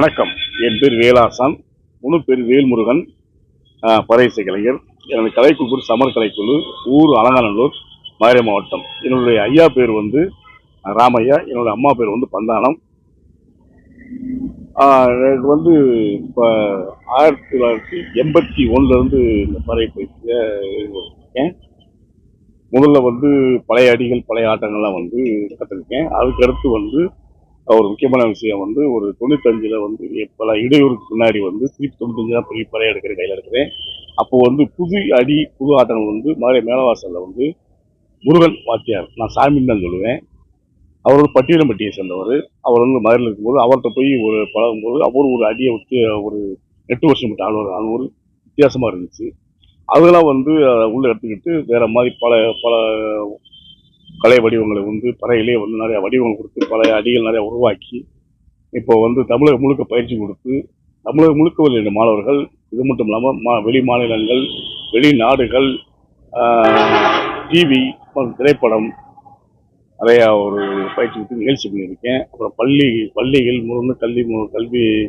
வணக்கம். என் பேர் வேலாசான். முழு பேர் வேல்முருகன். பறையிசை கலைஞர். எனது கலைக்குழு சமர் கலைக்குழு, ஊர் அலங்காநல்லூர், மதுரை மாவட்டம். என்னுடைய ஐயா பேர் வந்து ராமையா. என்னுடைய அம்மா பேர் வந்து பந்தானம். எனக்கு வந்து இப்போ 1981 இந்த பறை பயிற்சியை இருக்கேன். முதல்ல வந்து பழைய அடிகள் பழைய ஆட்டங்கள்லாம் வந்து கற்றுருக்கேன். அதுக்கடுத்து வந்து ஒரு முக்கியமான விஷயம் வந்து ஒரு 95 வந்து பல இடையூறுக்கு முன்னாடி வந்து திருப்பி 95 தான் பெரிய பறைய எடுக்கிற கையில் இருக்கிறேன். அப்போ வந்து புது அடி புது ஆட்டங்கள் வந்து மதுரை மேலவாசலில் வந்து முருகன் வாத்தியார், நான் சாமின்னு தான் சொல்லுவேன். அவர் வந்து பட்டியலம்பட்டியை சேர்ந்தவர். அவர் வந்து மதுரையில் இருக்கும்போது அவர்கிட்ட போய் ஒரு பழகும்போது அவர் ஒரு அடியை வச்சு ஒரு 8 வருஷம் விட்டு ஆளுவர். அது ஒரு வித்தியாசமாக இருந்துச்சு. அதெல்லாம் வந்து உள்ள எடுத்துக்கிட்டு வேற மாதிரி பல பல கலை வடிவங்களை வந்து பறையிலே வந்து நிறைய வடிவங்கள் கொடுத்து பழைய அடிகள் நிறைய உருவாக்கி இப்போ வந்து தமிழகம் முழுக்க பயிற்சி கொடுத்து தமிழகம் முழுக்க உள்ள மாணவர்கள், இது மட்டும் இல்லாமல் வெளி மாநிலங்கள், வெளிநாடுகள், டிவி, திரைப்படம் நிறையா ஒரு பயிற்சி கொடுத்து நிகழ்ச்சி பண்ணியிருக்கேன். அப்புறம் பள்ளிகள்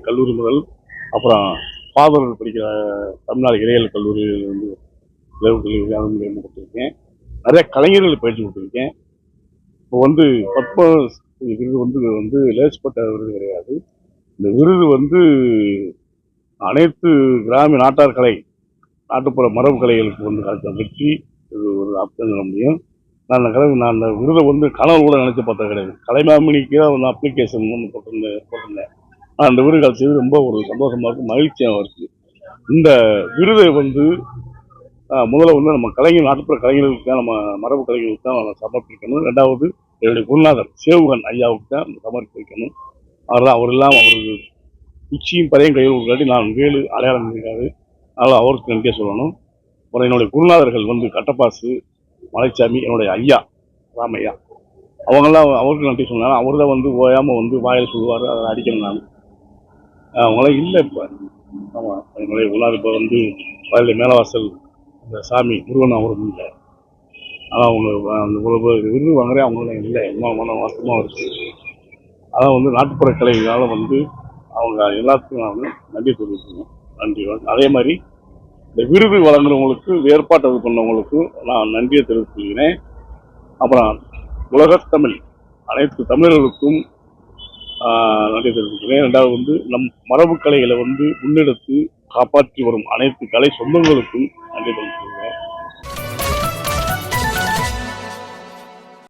கல்லூரி முதல் அப்புறம் ஃபாதர்கள் படிக்கிற தமிழ்நாடு இளைஞர் கல்லூரி வந்து கொடுத்துருக்கேன். நிறைய கலைஞர்கள் பயிற்சி கொடுத்துருக்கேன். இப்போ வந்து பத்ம விருது வந்து லேசப்பட்ட விருது கிடையாது. இந்த விருது வந்து அனைத்து கிராமிய நாட்டார் கலை, நாட்டுப்புற மரபு கலைகளுக்கு வந்து கிடைச்ச வெற்றி. இது ஒரு அர்த்தம் சொல்ல முடியும். நான் அந்த விருதை வந்து கனவு கூட நினைச்சு பார்த்தது கிடையாது. கலைமாமணிக்கு தான் வந்து அப்ளிகேஷன் ஒன்று போட்டிருந்தேன். அந்த விருது கிடைச்சது ரொம்ப ஒரு சந்தோஷமா இருக்கு, மகிழ்ச்சியாக இருக்கு. இந்த விருதை வந்து முதல்ல வந்து நம்ம கலைஞர், நாட்டுப்புற கலைஞர்களுக்கு தான், நம்ம மரபு கலைஞர்களுக்கு தான் நம்ம சமர்ப்பிக்கணும். ரெண்டாவது என்னுடைய குருநாதர் சேவுகன் ஐயாவுக்கு தான் சமர்ப்பிக்கணும். அவர் இல்லாமல் அவருக்கு உச்சியும் பறையும் கையில் உள்ளாடி நான் வேலு அடையாளம் இருக்காது. அதனால் அவருக்கு நன்றியாக சொல்லணும். அப்புறம் என்னுடைய குருநாதர்கள் வந்து கட்டப்பாசு மலைச்சாமி, என்னுடைய ஐயா ராமையா, அவங்கெல்லாம் அவருக்கு நன்றி சொன்னாலும் அவர் தான் வந்து ஓயாமல் வந்து வாயில் சொல்லுவார், அதை அடிக்கணும். நான் அவங்களாம் இல்லை இப்போ. ஆமாம், என்னுடைய குருநாதர் இப்போ வந்து வயலில் மேலவாசல் இந்த சாமி முருகன் அவரும் இல்லை. ஆனால் அவங்க அந்த விருது வாங்குறேன், அவங்களாம் இல்லை. மன வருத்தமாக இருக்குது. அதான் வந்து நாட்டுப்புற கலைகளால் வந்து அவங்க எல்லாத்துக்கும் நான் வந்து நன்றி தெரிவிக்கணும். நன்றி. அதே மாதிரி இந்த விருது வழங்குறவங்களுக்கு, ஏற்பாட்டு பண்ணவங்களுக்கு நான் நன்றியை தெரிவித்துக்கிறேன். அப்புறம் உலகத்தமிழ் அனைத்து தமிழர்களுக்கும் நன்றி தெரிவிக்கிறேன். ரெண்டாவது வந்து நம் மரபு கலைகளை வந்து முன்னெடுத்து காப்பாற்றி வரும் அனைத்து கலை சொந்தங்களுக்கும் நன்றி தெரிவித்துக்கிறேன்.